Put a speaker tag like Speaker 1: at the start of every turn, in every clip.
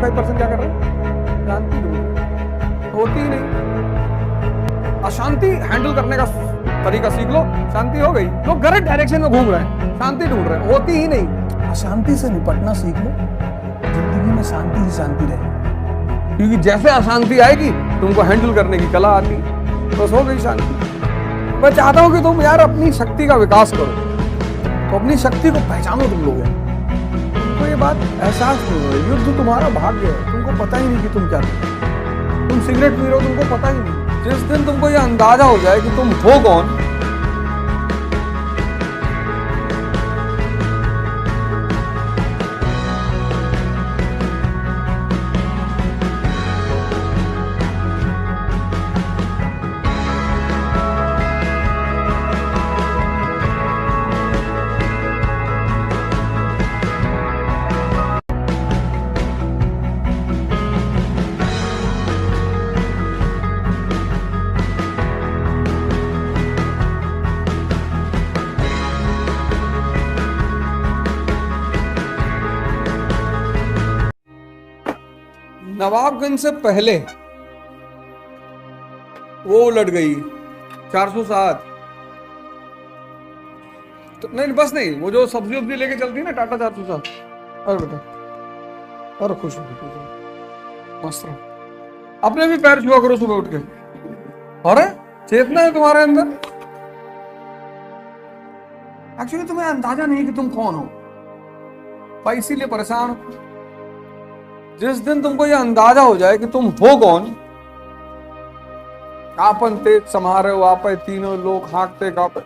Speaker 1: 95% क्या कर रहे हैं? शांति ढूंढ रहे हैं। होती ही नहीं। अशांति हैंडल करने का तरीका सीख लो, शांति हो गई। लोग गलत डायरेक्शन में घूम रहे हैं, शांति ढूंढ रहे हैं, होती ही नहीं। अशांति से निपटना सीख लो, जिंदगी में शांति ही शांति रहे। क्योंकि जैसे अशांति आएगी तुमको हैंडल करने की कला आती, बस हो गई शांति। मैं चाहता हूं कि तुम यार अपनी शक्ति का विकास करो, तो अपनी शक्ति को पहचानो तुम लोग। तुमको ये बात एहसास नहीं हो रही, युद्ध तुम्हारा भाग्य है, तुमको पता ही नहीं कि तुम क्या कर। तुम सिगरेट पी रहे हो, तुमको पता ही नहीं। जिस दिन तुमको ये अंदाजा हो जाए कि तुम हो कौन, नवाबगंज से पहले वो उलट गई 407। तो नहीं, बस नहीं, वो जो सब्जी वब्जी लेके चलती है ना, टाटा 407। अरे बेटा, और खुश हो मस्त रहो। अपने भी पैर छुआ करो सुबह उठ के। अरे चेतना है तुम्हारे अंदर। एक्चुअली तुम्हें अंदाजा नहीं कि तुम कौन हो भाई, इसीलिए परेशान हो। जिस दिन तुमको ये अंदाजा हो जाए कि तुम हो कौन, आपन तेज समारे हो, आप तीनों लोग हाँकते कांपे,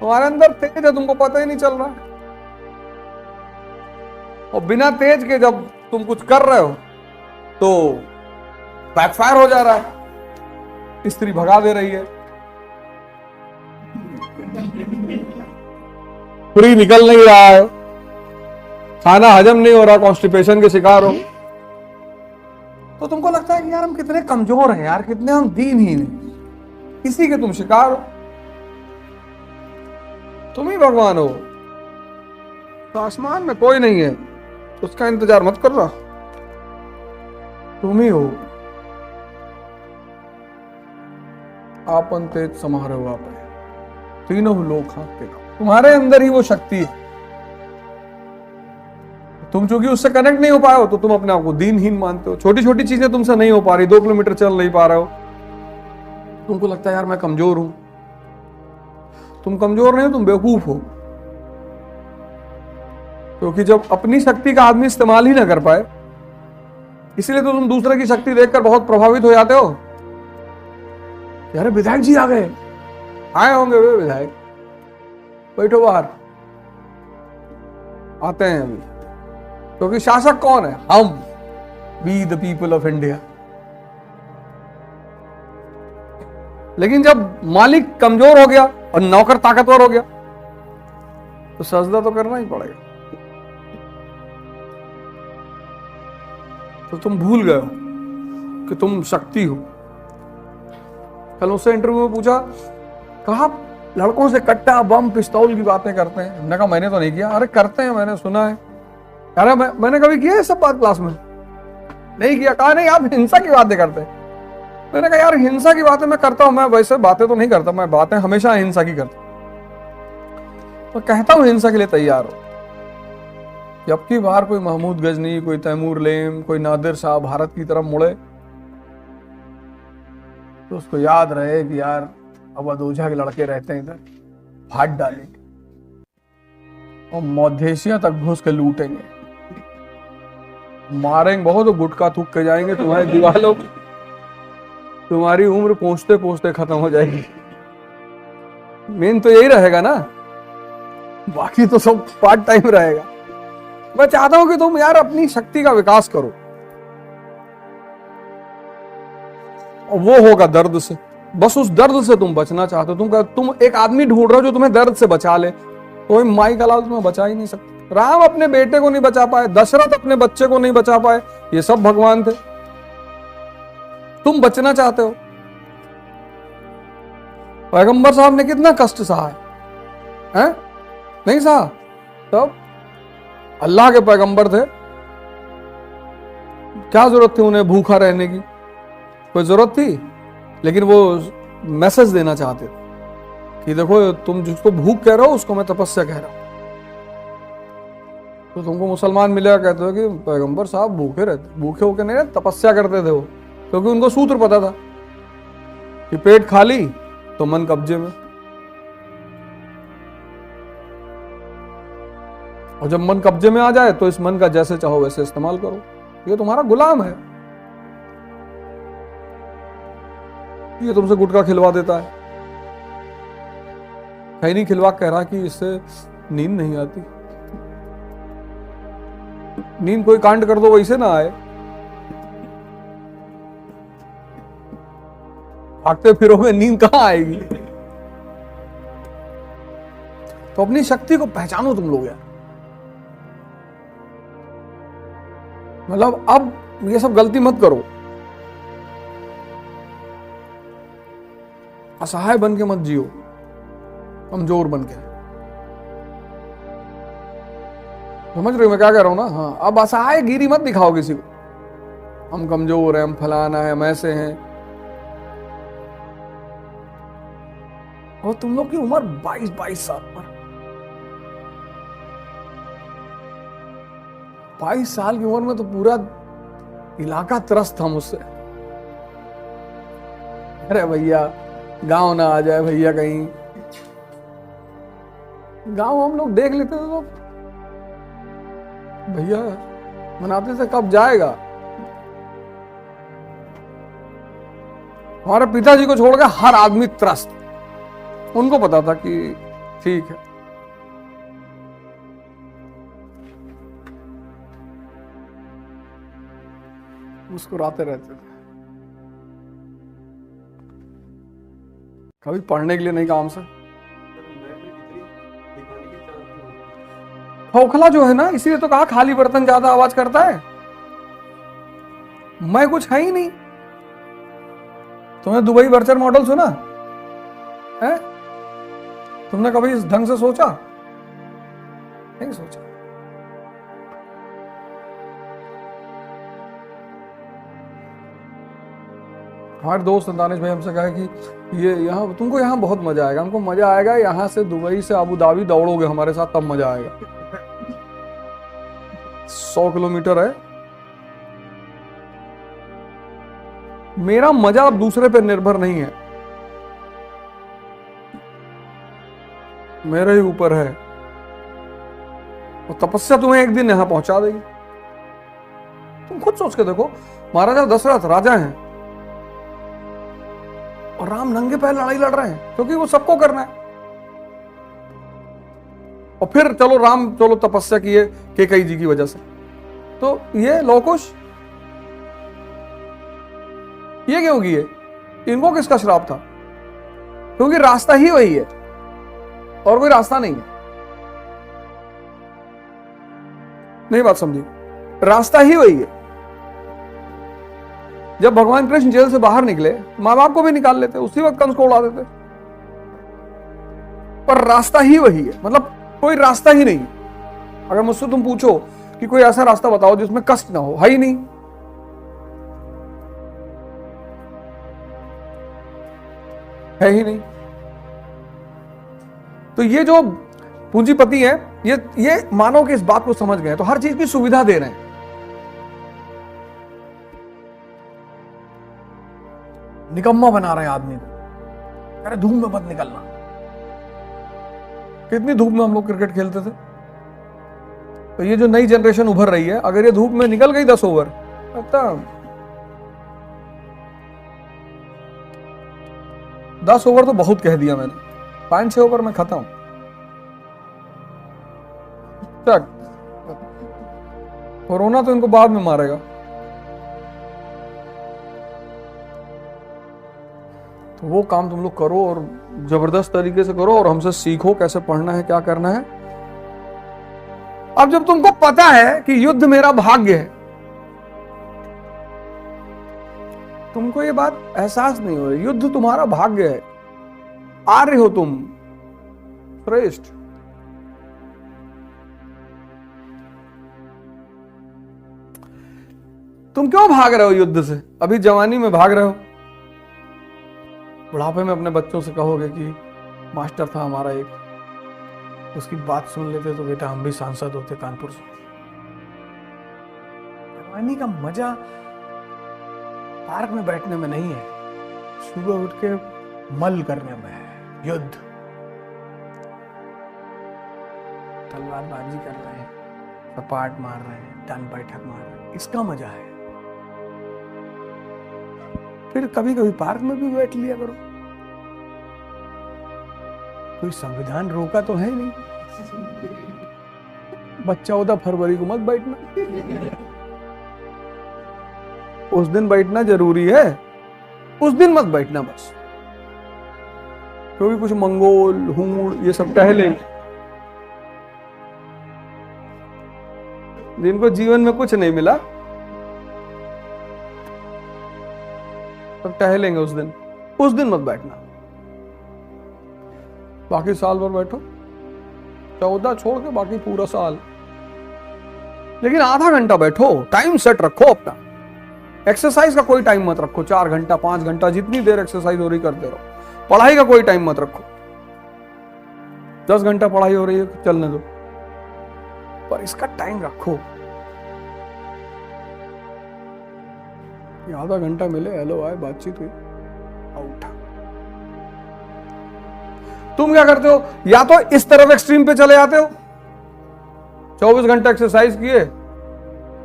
Speaker 1: तुम्हारे अंदर तेज है, तुमको पता ही नहीं चल रहा। और बिना तेज के जब तुम कुछ कर रहे हो तो बैकफायर हो जा रहा है, स्त्री भगा दे रही है, पूरी निकल नहीं रहा है, खाना हजम नहीं हो रहा, कॉन्स्टिपेशन के शिकार हो। तो तुमको लगता है कि यार हम कितने कमजोर हैं यार, कितने हम दीनहीन हैं, इसी के तुम शिकार हो। तुम ही भगवान हो। तो आसमान में कोई नहीं है, उसका इंतजार मत कर रहा, तुम ही हो। आपन तेज समारे हो, आप तीनों लोग हाँकते, तुम्हारे अंदर ही वो शक्ति है। तुम चूंकि उससे कनेक्ट नहीं हो पाए हो तो तुम अपने आप को दीनहीन मानते हो। छोटी छोटी चीजें तुमसे नहीं हो पा रही, 2 किलोमीटर चल नहीं पा रहे हो, तुमको लगता है यार मैं कमजोर हूं। तुम कमजोर नहीं हो, तुम बेवकूफ हो। क्योंकि जब अपनी शक्ति का आदमी इस्तेमाल ही ना कर पाए, इसलिए तो तुम दूसरे की शक्ति देखकर बहुत प्रभावित हो जाते हो। यार विधायक जी आ गए, आए होंगे वे विधायक, बैठो बाहर, आते हैं अभी। क्योंकि शासक कौन है? हम, we the people of India. लेकिन जब मालिक कमजोर हो गया और नौकर ताकतवर हो गया तो सजदा तो करना ही पड़ेगा। तो तुम भूल गए हो कि तुम शक्ति हो। कल उससे इंटरव्यू में पूछा, कहा लड़कों से कट्टा बम पिस्तौल की बातें करते हैं। हमने कहा मैंने तो नहीं किया। अरे करते हैं, मैंने सुना है। अरे मैंने कभी किया है सब बात क्लास में? नहीं किया। कहा नहीं, आप हिंसा की बातें करते हैं। मैंने कहा यार हिंसा की बातें मैं करता हूं, मैं वैसे बातें तो नहीं करता, मैं बातें हमेशा हिंसा की करता हूं। तो कहता हूं हिंसा के लिए तैयार हो। जबकि बाहर कोई महमूद गजनी, कोई तैमूर लेम, कोई नादिर शाह भारत की तरफ मुड़े तो उसको याद रहे कि यार अवध ओझा के लड़के रहते हैं इधर, हाथ डालेंगे और मध्य तक घुस के लूटेंगे, मारेंगे बहुत, गुटखा थूक के जाएंगे तुम्हारी दीवालों, तुम्हारी उम्र पहुंचते पहुंचते खत्म हो जाएगी। मेन तो यही रहेगा ना, बाकी तो सब पार्ट टाइम रहेगा। मैं चाहता हूं कि तुम यार अपनी शक्ति का विकास करो, और वो होगा दर्द से। बस उस दर्द से तुम बचना चाहते हो। तुम एक आदमी ढूंढ रहे हो जो तुम्हें दर्द से बचा ले। कोई माई का लाल तुम्हें बचा ही नहीं सकता। राम अपने बेटे को नहीं बचा पाए, दशरथ अपने बच्चे को नहीं बचा पाए, ये सब भगवान थे। तुम बचना चाहते हो। पैगंबर साहब ने कितना कष्ट सहा है? नहीं सहा? तब अल्लाह के पैगंबर थे, क्या जरूरत थी उन्हें भूखा रहने की? कोई जरूरत थी? लेकिन वो मैसेज देना चाहते थे कि देखो तुम जिसको भूख कह रहे हो उसको मैं तपस्या कह रहा हूं। तो तुमको मुसलमान मिलेगा कहते हो कि पैगंबर साहब भूखे रहते, भूखे होके नहीं रहते, तपस्या करते थे वो, क्योंकि उनको सूत्र पता था कि पेट खाली तो मन कब्जे में, और जब मन कब्जे में आ जाए तो इस मन का जैसे चाहो वैसे इस्तेमाल करो। ये तुम्हारा गुलाम है, ये तुमसे गुटखा खिलवा देता है, कहीं नहीं खिलवा कह रहा कि इससे नींद नहीं आती। नींद कोई कांड कर दो वैसे ना आए, भागते फिरोगे नींद कहां आएगी? तो अपनी शक्ति को पहचानो तुम लोग यार। मतलब अब ये सब गलती मत करो, असहाय बन के मत जियो, कमजोर बन के। समझ रहे हो मैं क्या कह रहा हूं ना? हाँ, अब असहाय गिरी मत दिखाओ किसी को, हम कमजोर हैं, हम फलाना है, हम ऐसे हैं। और तुम लोग की उम्र 22 साल पर, 22 साल की उम्र में तो पूरा इलाका त्रस्त था मुझसे। अरे भैया गांव ना आ जाए भैया कहीं, गांव हम लोग देख लेते थे तो भैया मनाते थे कब जाएगा। हमारे पिताजी को छोड़कर हर आदमी त्रस्त, उनको पता था कि ठीक है। मुस्कुराते रहते थे, कभी पढ़ने के लिए नहीं काम से। खोखला जो है ना, इसीलिए तो कहा खाली बर्तन ज्यादा आवाज करता है। मैं कुछ है ही नहीं। तुमने दुबई वर्चर मॉडल सुना है? तुमने कभी इस ढंग से सोचा? नहीं सोचा। हमारे दोस्त दानिश भाई हमसे कहा कि ये यहाँ तुमको यहाँ बहुत मजा आएगा। हमको मजा आएगा यहाँ से दुबई से अबू धाबी दौड़ोगे हमारे साथ, तब मजा आएगा। 100 किलोमीटर है। मेरा मजा अब दूसरे पे निर्भर नहीं है, मेरे ही ऊपर है। और तपस्या तुम्हें एक दिन यहां पहुंचा देगी। तुम खुद सोच के देखो, महाराजा दशरथ राजा हैं और राम नंगे पैर लड़ाई लड़ रहे हैं, क्योंकि वो सबको करना है। और फिर चलो राम चलो तपस्या किए कैकेयी जी की वजह से, तो ये लौकुश ये क्यों किए? इनको किसका श्राप था? क्योंकि रास्ता ही वही है और कोई रास्ता नहीं है। नहीं बात समझी? रास्ता ही वही है। जब भगवान कृष्ण जेल से बाहर निकले, मां बाप को भी निकाल लेते, उसी वक्त कंस को उड़ा देते, पर रास्ता ही वही है। मतलब कोई रास्ता ही नहीं। अगर मुझसे तुम पूछो कि कोई ऐसा रास्ता बताओ जिसमें कष्ट ना हो, है ही नहीं। है ही नहीं। तो ये जो पूंजीपति है, ये मानो कि इस बात को समझ गए, तो हर चीज की सुविधा दे रहे हैं। निकम्मा बना रहे हैं आदमी को। अरे धूप में मत निकलना। कितनी धूप में हम लोग क्रिकेट खेलते थे। तो ये जो नई जनरेशन उभर रही है, अगर ये धूप में निकल गई 10 ओवर, तब 10 ओवर तो बहुत कह दिया मैंने, 5-6 ओवर में खत्म। चक कोरोना तो इनको बाद में मारेगा। तो वो काम तुम लोग करो और जबरदस्त तरीके से करो, और हमसे सीखो कैसे पढ़ना है, क्या करना है। अब जब तुमको पता है कि युद्ध मेरा भाग्य है, तुमको ये बात एहसास नहीं हो रही, युद्ध तुम्हारा भाग्य है। आर्य हो तुम, श्रेष्ठ। तुम क्यों भाग रहे हो युद्ध से? अभी जवानी में भाग रहे हो, बुढ़ापे में अपने बच्चों से कहोगे कि मास्टर था हमारा एक, उसकी बात सुन लेते तो बेटा हम भी सांसद होते कानपुर से। जवानी का मजा पार्क में बैठने में नहीं है, सुबह उठ के मल करने में है। युद्ध, तलवारबाजी कर रहे हैं, सपाट मार रहे हैं, डन बैठक मार रहे हैं, इसका मजा है। फिर कभी कभी पार्क में भी बैठ लिया करो, कोई संविधान रोका तो है नहीं। बस 14 फरवरी को मत बैठना, उस दिन बैठना जरूरी है, उस दिन मत बैठना बस, क्योंकि कुछ मंगोल हूड़ ये सब टहले, जिनको जीवन में कुछ नहीं मिला सब टहलेंगे उस दिन मत बैठना। बाकी साल भर बैठो, 14 छोड़ के बाकी पूरा साल, लेकिन आधा घंटा बैठो, टाइम सेट रखो अपना। एक्सरसाइज का कोई टाइम मत रखो, 4 घंटा 5 घंटा जितनी देर एक्सरसाइज हो रही करते रहो। पढ़ाई का कोई टाइम मत रखो, 10 घंटा पढ़ाई हो रही है चलने दो, पर इसका टाइम रखो। आधा घंटा मिले, हेलो आए, बातचीत हुई, आउट। तुम क्या करते हो? या तो इस तरफ एक्सट्रीम पे चले जाते हो, 24 घंटा एक्सरसाइज किए,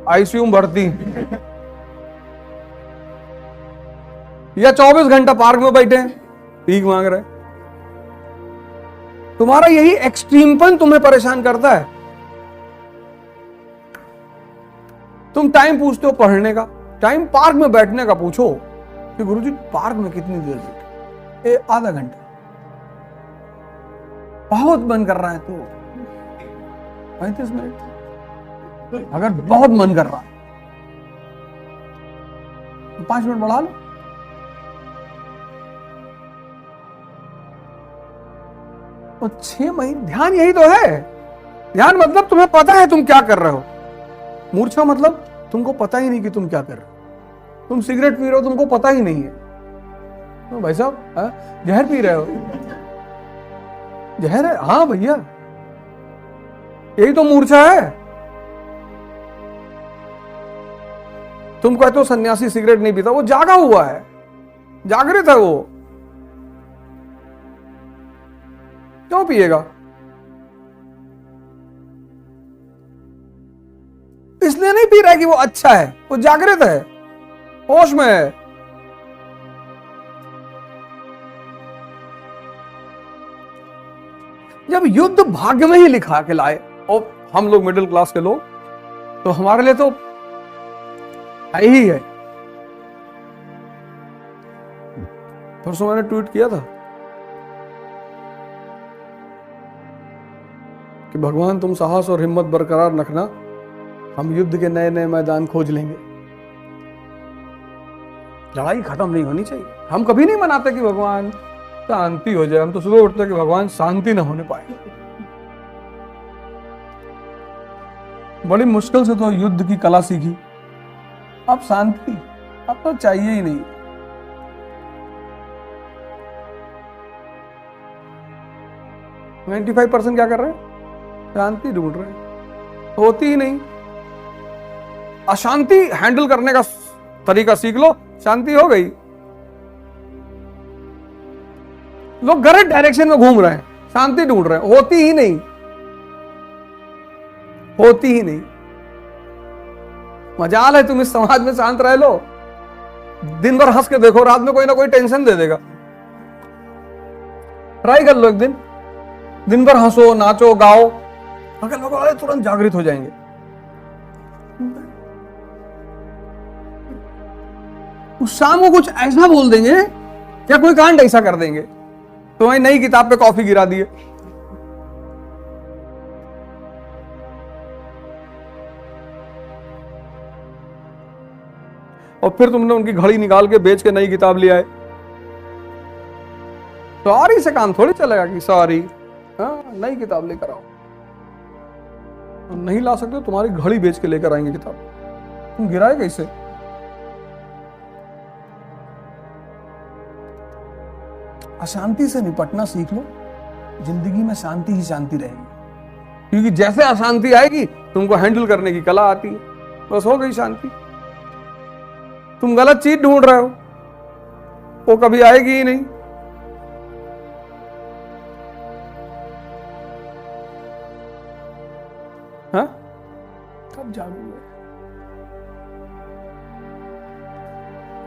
Speaker 1: आईसीयू में भर्ती, या 24 घंटा पार्क में बैठे भीख मांग रहे। तुम्हारा यही एक्सट्रीमपन तुम्हें परेशान करता है। तुम टाइम पूछते हो पढ़ने का, टाइम पार्क में बैठने का पूछो कि गुरुजी पार्क में कितनी देर बैठे? आधा घंटा। बहुत मन कर रहा है तो 35 मिनट, अगर बहुत मन कर रहा है तो 5 मिनट बढ़ा लो। तो 6 महीने ध्यान यही तो है। ध्यान मतलब तुम्हें पता है तुम क्या कर रहे हो। मूर्छा मतलब तुमको पता ही नहीं कि तुम क्या कर रहे हो। तुम सिगरेट पी रहे हो, तुमको पता ही नहीं है। तो भाई साहब जहर पी रहे हो, जहर है, हाँ भैया, यही तो मूर्छा है। तुम कहते हो सन्यासी सिगरेट नहीं पीता, वो जागा हुआ है, जागृत है वो, क्यों पिएगा? इसलिए नहीं पी रहा है कि वो अच्छा है, वो जागृत है, होश में है। जब युद्ध भाग्य में ही लिखा के लाए, और हम लोग मिडिल क्लास के लोग, तो हमारे लिए तो है ही है। परसों मैंने ट्वीट किया था कि भगवान तुम साहस और हिम्मत बरकरार रखना, हम युद्ध के नए नए मैदान खोज लेंगे। लड़ाई खत्म नहीं होनी चाहिए। हम कभी नहीं मनाते कि भगवान शांति हो जाए, हम तो सुबह उठते कि भगवान शांति ना होने पाए। बड़ी मुश्किल से तो युद्ध की कला सीखी, अब शांति अब तो चाहिए ही नहीं। नाइन्टी 95% क्या कर रहे हैं? शांति ढूंढ रहे हैं, होती ही नहीं। अशांति हैंडल करने का तरीका सीख लो, शांति हो गई। लोग गलत डायरेक्शन में घूम रहे हैं, शांति ढूंढ रहे हैं, होती ही नहीं, होती ही नहीं। मजाल है तुम इस समाज में शांत रह लो, दिन भर हंस के देखो, रात में कोई ना कोई टेंशन दे देगा। ट्राई कर लो एक दिन भर हंसो, नाचो, गाओ, अगल बगल वाले तुरंत जागृत हो जाएंगे। उस शाम को कुछ ऐसा बोल देंगे या कोई कांड ऐसा कर देंगे, तुम्हारी नई किताब पे कॉफी गिरा दिए। और फिर तुमने उनकी घड़ी निकाल के बेच के नई किताब ले आए। सॉरी से काम थोड़ी चलेगा कि सॉरी, हाँ नई किताब लेकर आओ। नहीं ला सकते तुम्हारी घड़ी बेच के लेकर आएंगे किताब, तुम गिराए कैसे? अशांति से निपटना सीख लो, जिंदगी में शांति ही शांति रहेगी। क्योंकि जैसे अशांति आएगी तुमको हैंडल करने की कला आती है, बस हो गई शांति। तुम गलत चीज ढूंढ रहे हो, वो कभी आएगी ही नहीं। हाँ, कब जागोगे?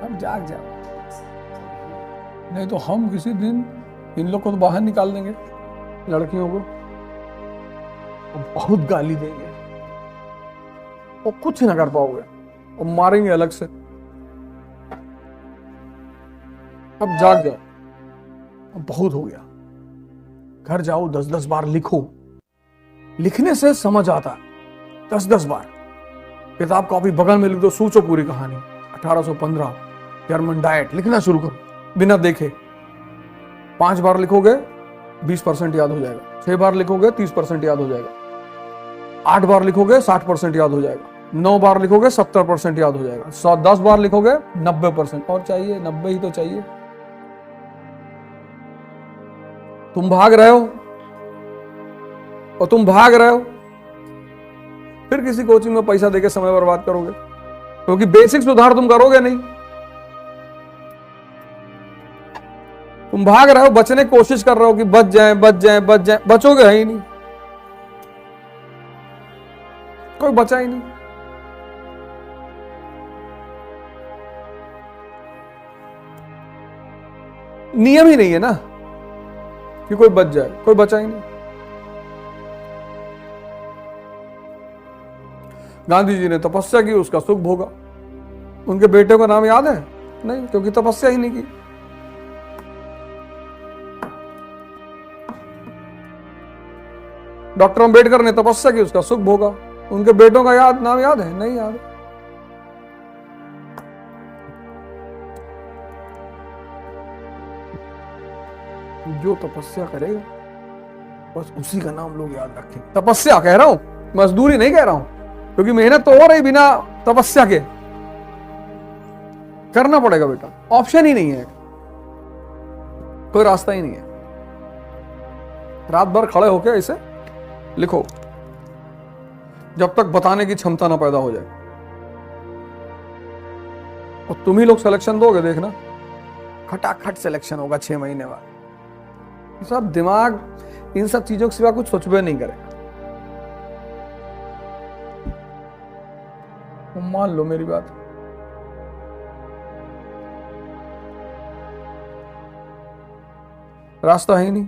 Speaker 1: अब जाग जाओ, नहीं तो हम किसी दिन इन लोग को तो बाहर निकाल देंगे, लड़कियों को, और बहुत गाली देंगे और कुछ ना कर पाओगे और मारेंगे अलग से। अब जाग जाओ, अब बहुत हो गया। घर जाओ, 10-10 बार लिखो। लिखने से समझ आता है। 10-10 बार किताब कॉपी बगल में लिख दो, सोचो पूरी कहानी। 1815 जर्मन डाइट लिखना शुरू करो बिना देखे। 5 बार लिखोगे 20% याद हो जाएगा। 6 बार लिखोगे 30% याद हो जाएगा। 8 बार लिखोगे 60% याद हो जाएगा। 9 बार लिखोगे 70% याद हो जाएगा। 10 बार लिखोगे 90%। और चाहिए? 90 ही तो चाहिए। तुम भाग रहे हो और तुम भाग रहे हो, फिर किसी कोचिंग में पैसा देके समय बर्बाद करोगे, क्योंकि बेसिक सुधार तुम करोगे नहीं। तुम भाग रहे हो, बचने की कोशिश कर रहे हो कि बच जाए बच जाए बच जाए, बचोगे ही नहीं, कोई बचा ही नहीं। नियम ही नहीं है ना कि कोई बच जाए, कोई बचा ही नहीं। गांधी जी ने तपस्या की, उसका सुख भोगा। उनके बेटे का नाम याद है? नहीं, क्योंकि तपस्या ही नहीं की। डॉक्टर अंबेडकर ने तपस्या की, उसका सुख भोगा। उनके बेटों का नाम याद है? नहीं याद। जो तपस्या करेगा बस उसी का नाम लोग याद रखें। तपस्या कह रहा हूं, मजदूरी नहीं कह रहा हूं, क्योंकि मेहनत तो हो रही बिना तपस्या के। करना पड़ेगा बेटा, ऑप्शन ही नहीं है, कोई रास्ता ही नहीं है। रात भर खड़े होके ऐसे लिखो जब तक बताने की क्षमता ना पैदा हो जाए। और तुम ही लोग सिलेक्शन दोगे, देखना खटाखट सिलेक्शन होगा 6 महीने बाद। सब दिमाग इन सब चीजों के सिवा कुछ सोचबे नहीं करेगा। मान लो मेरी बात, रास्ता है ही नहीं।